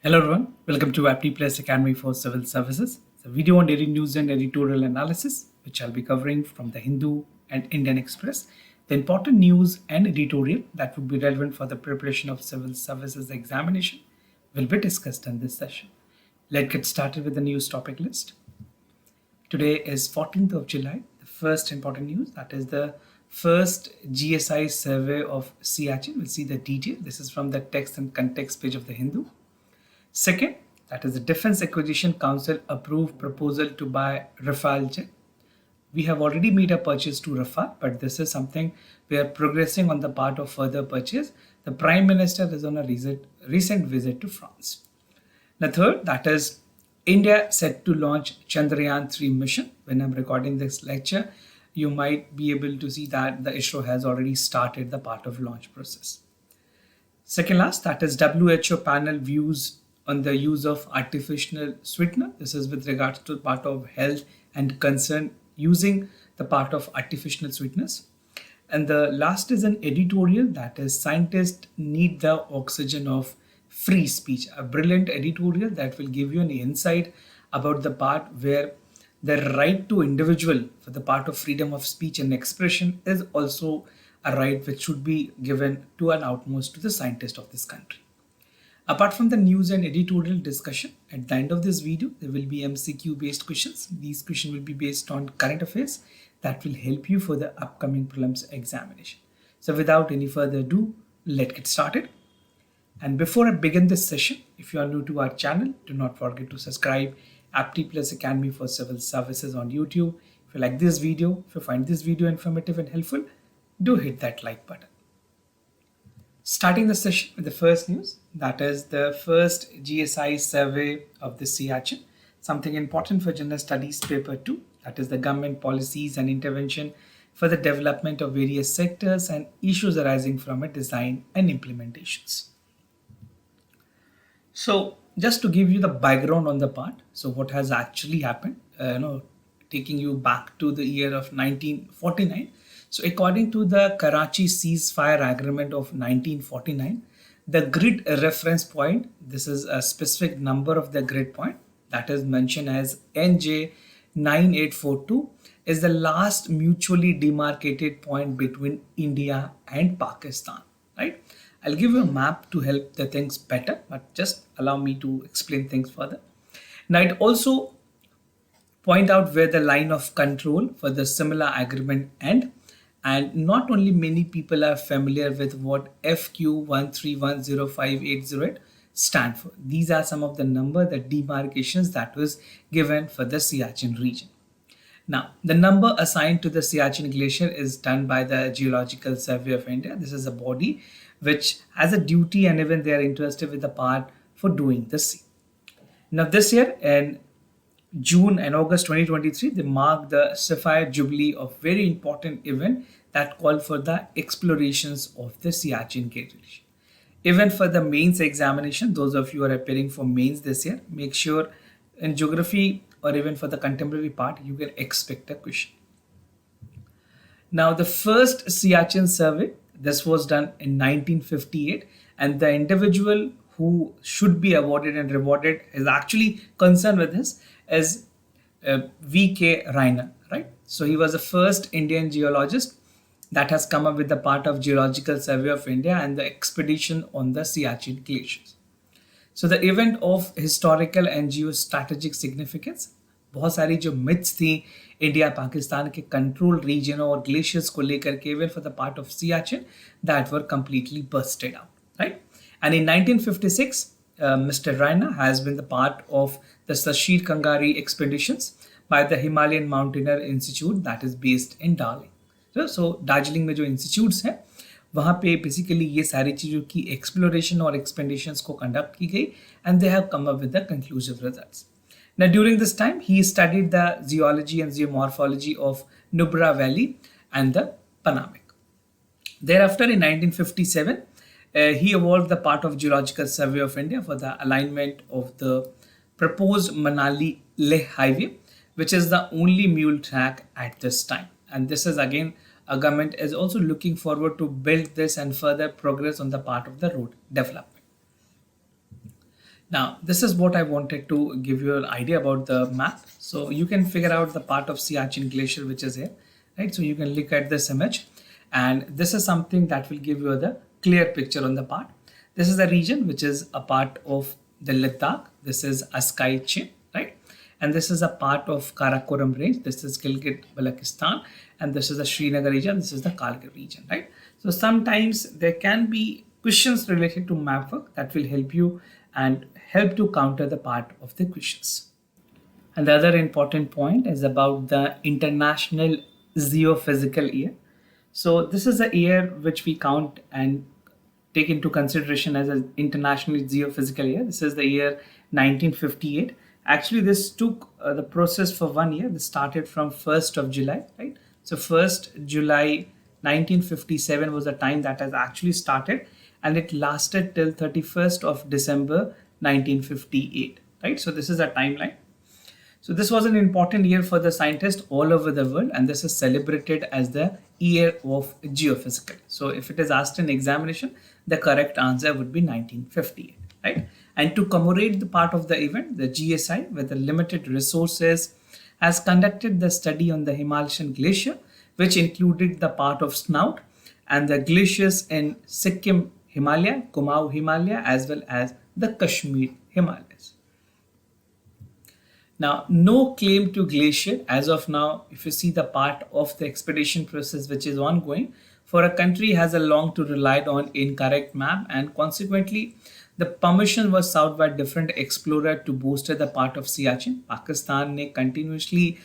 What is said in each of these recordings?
Hello everyone, welcome to Apti Plus Academy for Civil Services. It's a video on daily news and editorial analysis, which I'll be covering from the Hindu and Indian Express. The important news and editorial that would be relevant for the preparation of civil services examination will be discussed in this session. Let's get started with the news topic list. Today is 14th of July. The first important news, that is the first GSI survey of Siachen. We'll see the detail. This is from the text and context page of the Hindu. Second, that is the Defense Acquisition Council approved proposal to buy Rafale jet. We have already made a purchase to Rafale, but this is something we are progressing on the part of further purchase. The Prime Minister is on a recent visit to France. The third, that is India set to launch Chandrayaan-3 mission. When I'm recording this lecture, you might be able to see that the ISRO has already started the part of launch process. Second last, that is WHO panel views on the use of artificial sweetener. This is with regards to part of health and concern using the part of artificial sweeteners. And the last is an editorial, that is scientists need the oxygen of free speech. A brilliant editorial that will give you an insight about the part where the right to individual for the part of freedom of speech and expression is also a right which should be given to an outmost to the scientist of this country. Apart from the news and editorial discussion, at the end of this video, there will be MCQ based questions. These questions will be based on current affairs that will help you for the upcoming prelims examination. So without any further ado, let's get started. And before I begin this session, if you are new to our channel, do not forget to subscribe Apti Plus Academy for Civil Services on YouTube. If you like this video, if you find this video informative and helpful, do hit that like button. Starting the session with the first news, that is the first GSI survey of the Siachen, something important for General Studies Paper 2, that is the government policies and intervention for the development of various sectors and issues arising from it, design and implementations. So just to give you the background on the part, so what has actually happened, taking you back to the year of 1949. So according to the Karachi ceasefire agreement of 1949, the grid reference point, this is a specific number of the grid point that is mentioned as NJ9842, is the last mutually demarcated point between India and Pakistan, right? I'll give you a map to help the things better, but just allow me to explain things further. Now it also point out where the line of control for the similar agreement end. And not only many people are familiar with what FQ13105808 stand for. These are some of the the demarcations that was given for the Siachen region. Now, the number assigned to the Siachen Glacier is done by the Geological Survey of India. This is a body which has a duty, and even they are interested with the part for doing the same. Now, this year in June and August 2023, they marked the Sapphire Jubilee of very important event that called for the explorations of the Siachen Glacier. Even for the mains examination, those of you who are appearing for mains this year, make sure in geography or even for the contemporary part, you can expect a question. Now, the first Siachen survey, this was done in 1958, and the individual who should be awarded and rewarded is actually concerned with this as V.K. Rainer, right? So he was the first Indian geologist that has come up with the part of Geological Survey of India and the expedition on the Siachen glaciers. So the event of historical and geostrategic significance, बहुत सारी जो myths थी India Pakistan के control region और glaciers को लेकर के even for the part of Siachen that were completely busted out, right? And in 1956, Mr. Raina has been the part of the Sashir Kangari expeditions by the Himalayan Mountaineer Institute that is based in Darjeeling. So Darjeeling में जो institutes हैं वहाँ पे basically ये सारी चीज़ों की exploration और एक्सपेडिशंस को कंडक्ट की गई and they have come up with the conclusive results. Now during this time he studied the geology and geomorphology of Nubra Valley and the Panamik. Thereafter in 1957 he evolved the part of Geological Survey of India for the alignment of the proposed Manali-Leh highway, which is the only mule track at this time. And this is again, a government is also looking forward to build this and further progress on the part of the road development. Now, this is what I wanted to give you an idea about the map. So you can figure out the part of Siachen Glacier which is here, right? So you can look at this image, and this is something that will give you the clear picture on the part. This is a region which is a part of the Ladakh. This is Askai Chin, right? And this is a part of Karakoram range. This is Gilgit-Baltistan, and this is the Srinagar region. This is the Kargil region, right? So sometimes there can be questions related to map work that will help you and help to counter the part of the questions. And the other important point is about the International Geophysical Year. So this is a year which we count and take into consideration as an International Geophysical Year. This is the year 1958. Actually, this took the process for 1 year. This started from 1st of July, right? So 1st July 1957 was the time that has actually started, and it lasted till 31st of December 1958, right? So this is a timeline. So this was an important year for the scientists all over the world, and this is celebrated as the year of geophysical. So if it is asked in examination, the correct answer would be 1958, right? And to commemorate the part of the event, the GSI, with the limited resources, has conducted the study on the Himalayan glacier, which included the part of Snout and the glaciers in Sikkim Himalaya, Kumaon Himalaya, as well as the Kashmir Himalayas. Now, no claim to glacier as of now. If you see the part of the expedition process which is ongoing, for a country has a long to relied on incorrect map, and consequently the permission was sought by different explorer to bolster the part of Siachen. Pakistan ने continuously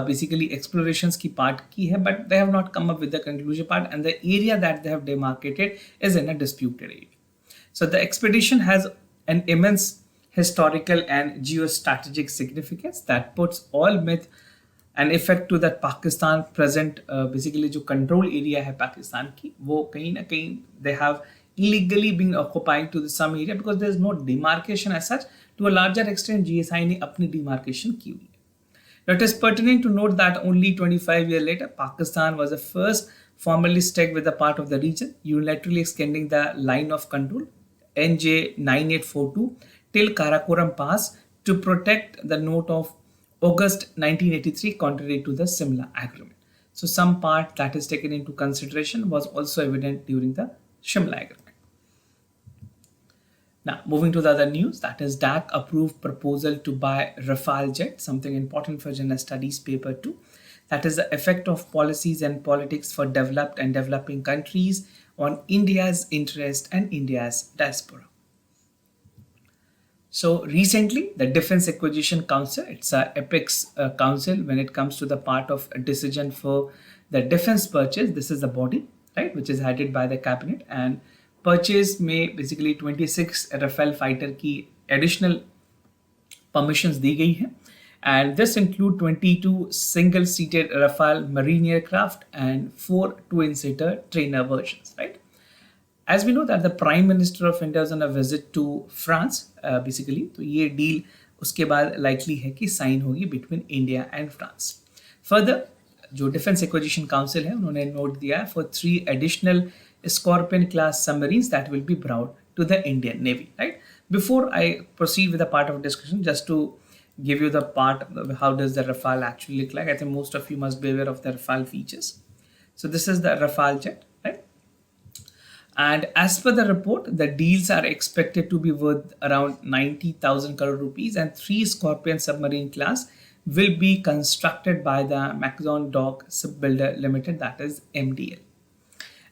basically explorations की part की है, but they have not come up with the conclusion part, and the area that they have demarcated is in a disputed area. So the expedition has an immense historical and geostrategic significance that puts all myth and effect to that Pakistan present basically जो control area है पाकिस्तान की, वो कहीं ना कहीं they have illegally been occupying to some area because there is no demarcation as such. To a larger extent, GSI ने अपनी demarcation की हुई है. Now, it is pertinent to note that only 25 years later, Pakistan was the first formally stuck with a part of the region, unilaterally extending the line of control NJ 9842 till Karakoram Pass to protect the note of August 1983, contrary to the Simla Agreement. So some part that is taken into consideration was also evident during the Shimla Agreement. Now, moving to the other news, that is DAC approved proposal to buy Rafale jet, something important for general studies paper 2. That is the effect of policies and politics for developed and developing countries on India's interest and India's diaspora. So recently, the Defense Acquisition Council, it's a apex council when it comes to the part of a decision for the defense purchase. This is the body, right, which is headed by the cabinet, and purchase में basically 26 Rafale fighter की additional permissions दी गई हैं, and this include 22 single-seated Rafale marine aircraft and 4 twin-seater trainer versions, right? As we know that the Prime Minister of India is on a visit to France, basically, तो ये deal उसके बाद likely है कि sign होगी between India and France. Further, जो Defense Acquisition Council है, उन्होंने note दिया है for 3 additional Scorpion class submarines that will be brought to the Indian Navy, right? Before I proceed with the part of discussion, just to give you the part of how does the Rafale actually look like. I think most of you must be aware of the Rafale features. So this is the Rafale jet, right? And as per the report, the deals are expected to be worth around 90,000 crore rupees, and 3 Scorpion submarine class will be constructed by the Macdon Dock Shipbuilder Limited, that is MDL.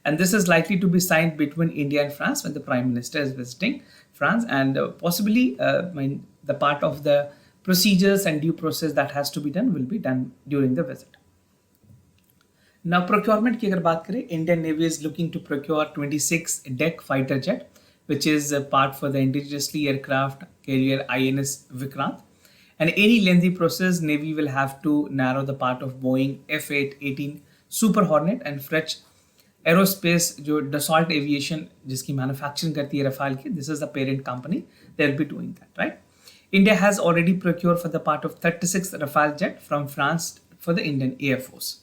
And this is likely to be signed between India and France when the Prime Minister is visiting France, and possibly the part of the procedures and due process that has to be done will be done during the visit. Now, procurement की अगर बात करें, Indian Navy is looking to procure 26 deck fighter jet, which is a part for the indigenously aircraft carrier INS Vikrant. And any lengthy process, Navy will have to narrow the part of Boeing F-18 Super Hornet and fetch Aerospace, जो Dassault Aviation जिसकी manufacturing करती है Rafale की, this is the parent company, they'll be doing that, right? India has already procured for the part of 36 Rafale jet from France for the Indian Air Force.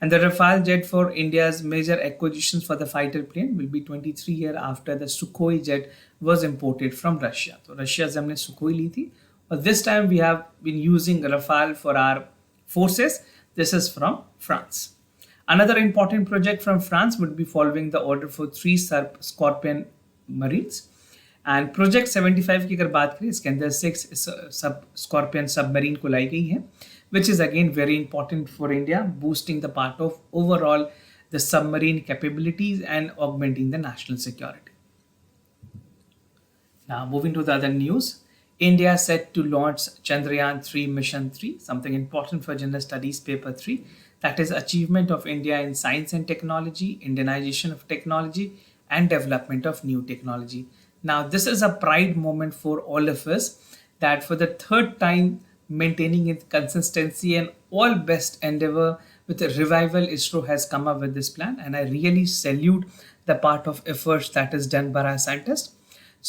And the Rafale jet for India's major acquisitions for the fighter plane will be 23 years after the Sukhoi jet was imported from Russia. So Russia से हमने Sukhoi ली थी, but this time we have been using Rafale for our forces. This is from France. Another important project from France would be following the order for 3 Scorpion Marines. And project 75 की अगर बात करें, इसके अंदर 6 scorpion submarine को लाई गई है, which is again very important for India, boosting the part of overall the submarine capabilities and augmenting the national security. Now moving to the other news, India set to launch Chandrayaan 3 Mission 3, something important for General Studies Paper 3, that is achievement of India in science and technology, Indianization of technology and development of new technology. Now this is a pride moment for all of us, that for the third time maintaining its consistency and all best endeavor with a revival, ISRO has come up with this plan, and I really salute the part of efforts that is done by our scientists.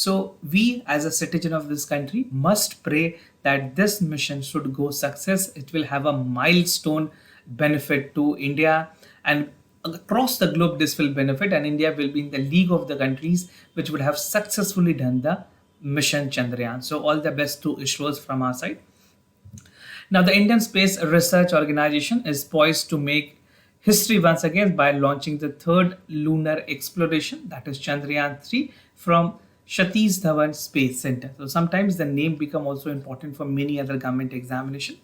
So we as a citizen of this country must pray that this mission should go success. It will have a milestone benefit to India, and across the globe this will benefit, and India will be in the league of the countries which would have successfully done the mission Chandrayaan. So all the best to ISROs from our side. Now the Indian Space Research Organization is poised to make history once again by launching the third lunar exploration, that is Chandrayaan 3, from Satish Dhawan Space Center. So sometimes the name become also important for many other government examination.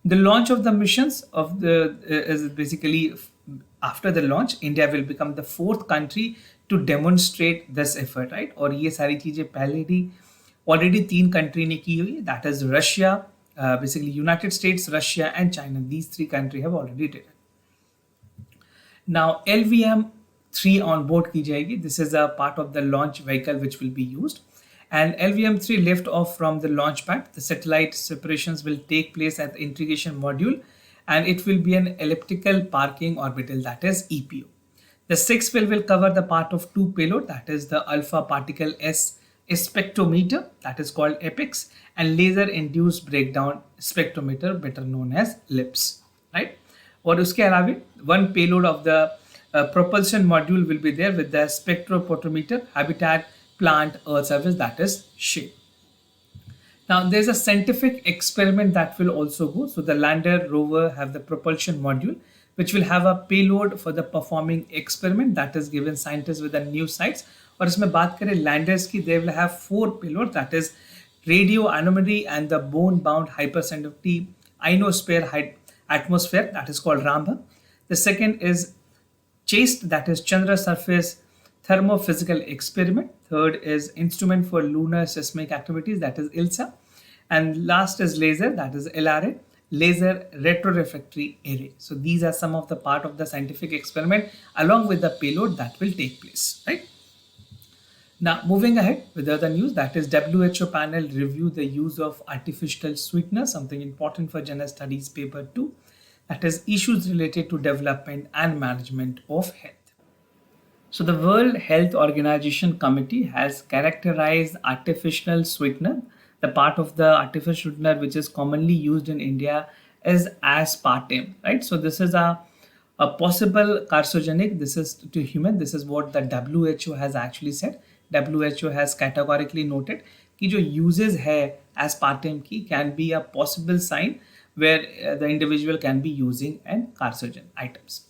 The launch of the missions of the is basically after the launch, India will become the 4th country to demonstrate this effort, right? और ये सारी चीजें पहले ही already 3 country ने की हुई, that is Russia, basically United States, Russia and China. These 3 countries have already did it. Now LVM-3 on board की जाएगी. This is a part of the launch vehicle which will be used, and LVM-3 lift off from the launch pad. The satellite separations will take place at the integration module, and it will be an elliptical parking orbital, that is EPO. The 6th will cover the part of 2 payload, that is the alpha particle S spectrometer, that is called APEX, and laser induced breakdown spectrometer, better known as LIPS, right? और उसके अलावा 1 payload of the propulsion module will be there with the spectrophotometer, habitat, plant, earth surface, that is shape. Now there's a scientific experiment that will also go. So the lander rover have the propulsion module which will have a payload for the performing experiment, that is given scientists with the new sites. और इसमें बात करें landers की, they will have 4 payload, that is radio anomaly and the bone bound hypersensitivity ionosphere atmosphere, that is called Rambha. The second is CHASTE, that is Chandra Surface Thermophysical Experiment. Third is Instrument for Lunar Seismic Activities, that is ILSA. And last is laser, that is LRA, Laser Retrorefractory Array. So these are some of the part of the scientific experiment along with the payload that will take place, right? Now moving ahead with the other news, that is WHO panel review the use of artificial sweetener, something important for General Studies Paper 2, that is issues related to development and management of health. So the World Health Organization Committee has characterized artificial sweetener, the part of the artificial sweetener which is commonly used in India, is aspartame, right? So this is a possible carcinogenic, this is to human, this is what the WHO has actually said. WHO has categorically noted कि जो uses है aspartame की can be a possible sign where the individual can be using an carcinogen items.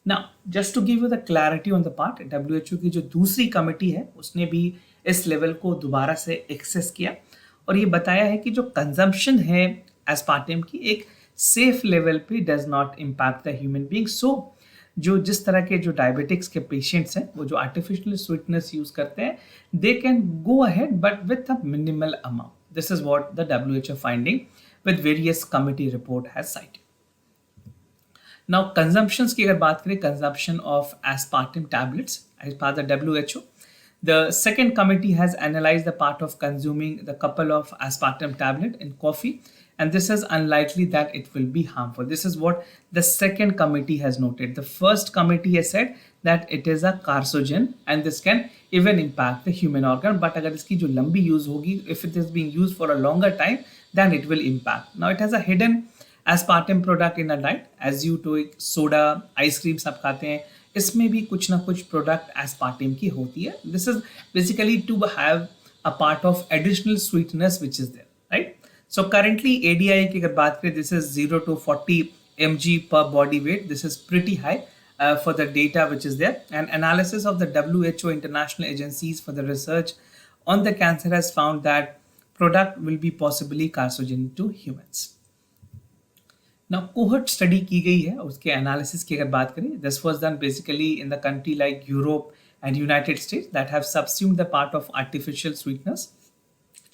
Now, just to give you the clarity on the part, WHO की जो दूसरी committee है उसने भी इस लेवल को दोबारा से एक्सेस किया और ये बताया है कि जो कंजम्पशन है एस्पार्टेम की एक सेफ लेवल पे does not impact the human being. So जो जिस तरह के जो डायबिटिक्स के पेशेंट्स हैं वो जो आर्टिफिशियल स्वीटनेस यूज करते हैं they can go ahead but with a minimal amount. This is what the WHO finding with various committee report has cited. Now consumptions की अगर बात करें, consumption of aspartame tablets as per the WHO, the second committee has analyzed the part of consuming the couple of aspartame tablet in coffee, and this is unlikely that it will be harmful. This is what the second committee has noted. The first committee has said that it is a carcinogen and this can even impact the human organ, but अगर इसकी जो लंबी use होगी, if it is being used for a longer time, then it will impact. Now it has a hidden aspartame product in a diet as you to soda ice cream सब खाते हैं, इसमें भी कुछ ना कुछ प्रोडक्ट एस्पार्टम की होती है. This is basically to have a part of additional sweetness which is there, right. So currently ADI की अगर बात करें, this is 0 to 40 mg per body weight. This is pretty high for the data which is there. And analysis of the WHO international agencies for the research on the cancer has found that product will be possibly carcinogenic to humans. Now, cohort study की गई है, उसके analysis की अगर बात करें, this was done basically in the country like Europe and United States that have subsumed the part of artificial sweetness,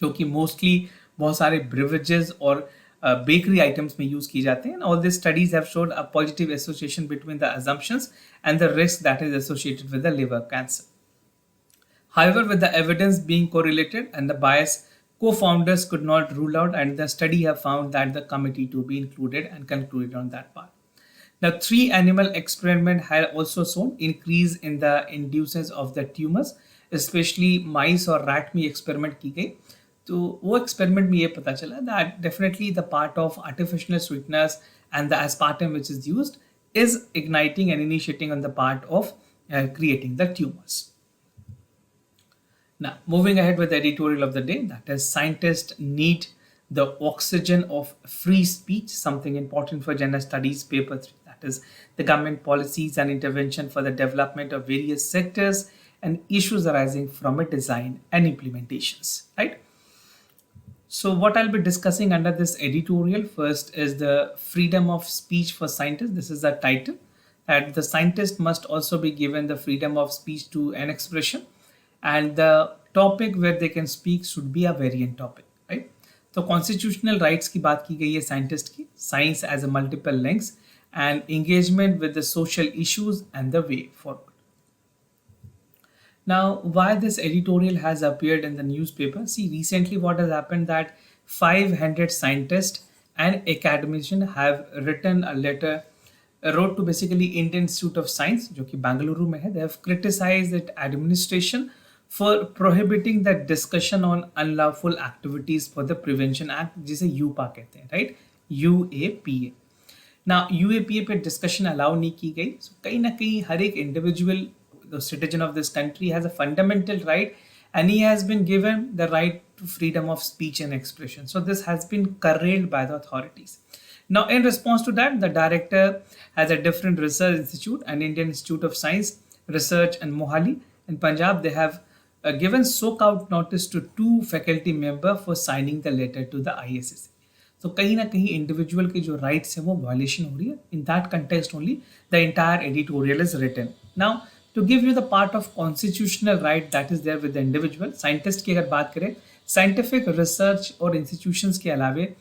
जो कि mostly बहुत सारे beverages और bakery items में use की जाते हैं. All these studies have showed a positive association between the assumptions and the risk that is associated with the liver cancer. However, with the evidence being correlated and the bias, co-founders could not rule out, and the study have found that the committee to be included and concluded on that part. The 3 animal experiment had also shown increase in the induces of the tumors, especially mice और rat में experiment की गई. तो वो experiment में ये पता चला that definitely the part of artificial sweetness and the aspartame which is used is igniting and initiating on the part of creating the tumors. Now, moving ahead with the editorial of the day, that is scientists need the oxygen of free speech, something important for Gender Studies paper 3. That is the government policies and intervention for the development of various sectors and issues arising from a design and implementations, right? So what I'll be discussing under this editorial first is the freedom of speech for scientists. This is the title, that the scientist must also be given the freedom of speech to an expression, and the topic where they can speak should be a variant topic, right? So constitutional rights की बात की गई है scientist की, science as a multiple lengths and engagement with the social issues and the way forward. Now, why this editorial has appeared in the newspaper? See, recently what has happened that 500 scientists and academicians have written a letter, wrote to basically Indian Institute of Science, जो कि बेंगलुरु में है. They have criticized its administration for prohibiting the discussion on unlawful activities for the Prevention Act, जिसे यूपा कहते हैं, right? UAPA. Now, UAPA पे discussion allow नहीं की गई. So, कहीं ना कहीं हर एक individual, the citizen of this country, has a fundamental right, and he has been given the right to freedom of speech and expression. So this has been curtailed by the authorities. Now, in response to that, the director has a different research institute, an Indian Institute of Science Research in Mohali in Punjab. They have given soak-out notice to 2 faculty members for signing the letter to the ISSA. तो कहीं ना कहीं individual के जो rights है वो violation हो रही है. In that context only the entire editorial is written. Now to give you the part of constitutional right that is there with the individual. Scientist की अगर बात करें, साइंटिफिक रिसर्च और इंस्टीट्यूशंस के अलावे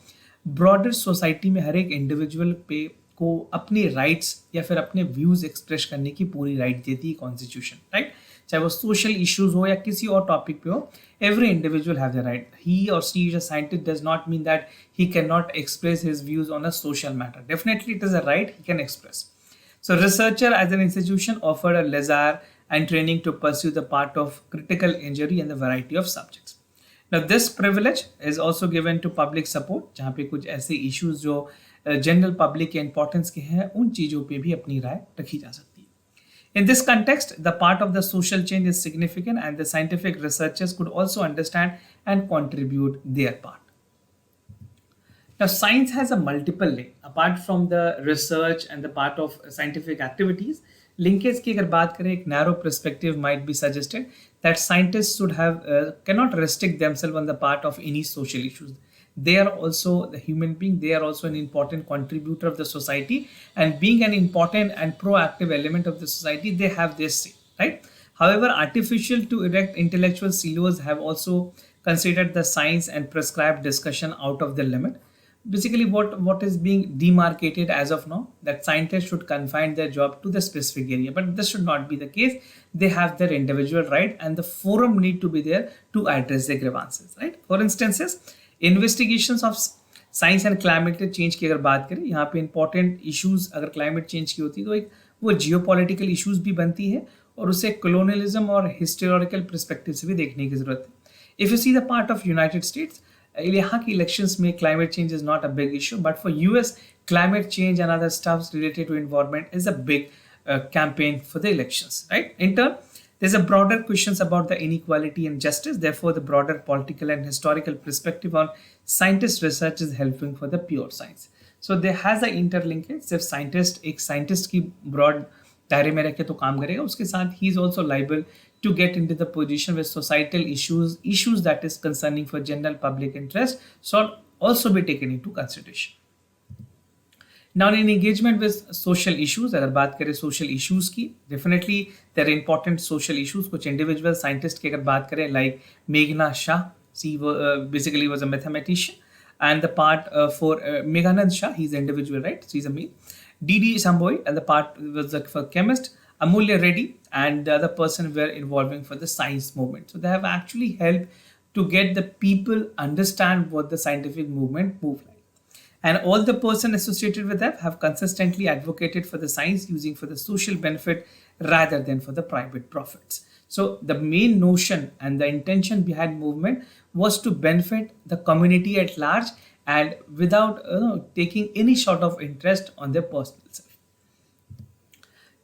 ब्रॉडर सोसाइटी में हर एक इंडिविजुअल पे को अपनी राइट्स या फिर अपने व्यूज एक्सप्रेस करने की पूरी राइट देती है कॉन्स्टिट्यूशन, राइट? चाहे वो सोशल इश्यूज हो या किसी और टॉपिक पे हो, every individual have the right. He or she is a scientist does not mean that he cannot express his views on a social matter. Definitely it is a right he can express. So researcher as an institution offered a leisure and training to pursue the part of critical injury and the variety of subjects. Now this privilege is also given to public support, जहाँ पे कुछ ऐसे issues जो general public के importance के हैं, उन चीज़ों पे भी अपनी राय रखी जा सकती है. In this context, the part of the social change is significant, and the scientific researchers could also understand and contribute their part. Now, science has a multiple link. Apart from the research and the part of scientific activities, linkage की अगर बात करें, एक narrow perspective might be suggested that scientists should have cannot restrict themselves on the part of any social issues. They are also the human being. They are also an important contributor of the society, and being an important and proactive element of the society, they have this say, right? However, artificial to erect intellectual silos have also considered the science and prescribed discussion out of the limit. Basically, what is being demarcated as of now, that scientists should confine their job to the specific area, but this should not be the case. They have their individual right, and the forum need to be there to address their grievances, right? For instances, investigations of science and climate change की अगर बात करें, यहाँ पे important issues अगर climate change की होती है तो एक वो जियोपॉलिटिकल इश्यूज भी बनती है, और उसे कॉलोनियलिज्म और हिस्टोरिकल पर्सपेक्टिव से भी देखने की जरूरत है. If you see the part of United states, यहाँ की elections में climate change is not a big issue, but for US, climate change and other stuffs related to environment is a big campaign for the elections, right? In turn, there's a broader questions about the inequality and justice. Therefore, the broader political and historical perspective on scientist research is helping for the pure science. So there has a interlinkage. सिर्फ scientist एक scientist की broad दायरे में रह के तो काम करेगा, उसके साथ he is also liable to get into the position where societal issues that is concerning for general public interest should also be taken into consideration. Now in engagement with social issues, अगर बात करें social issues की, definitely there are important social issues. कुछ individual scientist की अगर बात करें like Meghna Shah, she basically was a mathematician, and the part for Meghanand Shah, he's an individual, right? She's a male. D.D. Samboi, and the part was for chemist. Amulya Reddy and the other person were involving for the science movement. So they have actually helped to get the people understand what the scientific movement moved like. And all the person associated with that have consistently advocated for the science using for the social benefit rather than for the private profits. So the main notion and the intention behind movement was to benefit the community at large and without taking any sort of interest on their personal self.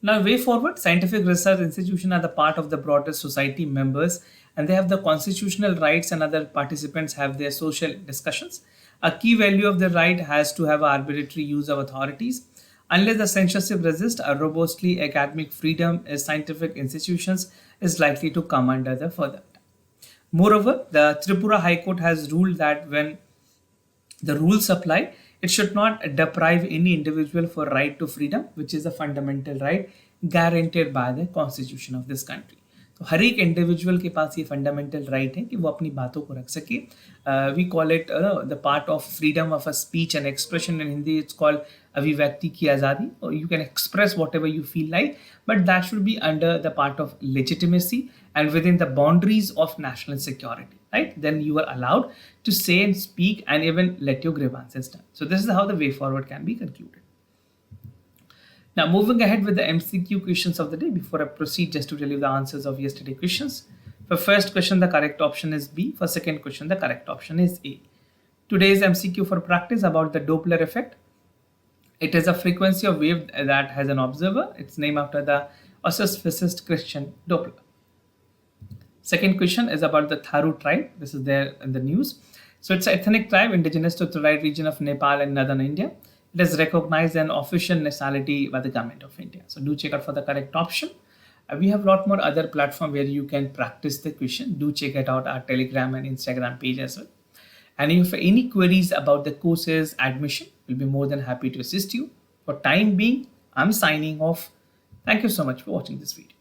Now, way forward, scientific research institutions are the part of the broader society members, and they have the constitutional rights, and other participants have their social discussions. A key value of the right has to have arbitrary use of authorities. Unless the censorship resists a robustly academic freedom as scientific institutions is likely to come under the further. Moreover, the Tripura High Court has ruled that when the rules apply, it should not deprive any individual for right to freedom, which is a fundamental right guaranteed by the constitution of this country. तो हर एक individual के पास ये fundamental right है कि वो अपनी बातों को रख सके. We call it the part of freedom of a speech and expression. In Hindi it's called अभिव्यक्ति की आज़ादी. और you can express whatever you feel like, but that should be under the part of legitimacy and within the boundaries of national security, right? Then you are allowed to say and speak and even let your grievances down. So this is how the way forward can be concluded. Now moving ahead with the MCQ questions of the day, before I proceed, just to tell you the answers of yesterday's questions. For first question, the correct option is B. For second question, the correct option is A. Today's MCQ for practice about the Doppler effect. It is a frequency of wave that has an observer. It's named after the astrophysicist Christian Doppler. Second question is about the Tharu tribe. This is there in the news. So it's an ethnic tribe indigenous to the right region of Nepal and northern India. It is recognized an official nationality by the government of India. So do check out for the correct option. We have a lot more other platform where you can practice the question. Do check it out, our Telegram and Instagram page as well. And if you have any queries about the courses admission, we'll be more than happy to assist you. For time being, I'm signing off. Thank you so much for watching this video.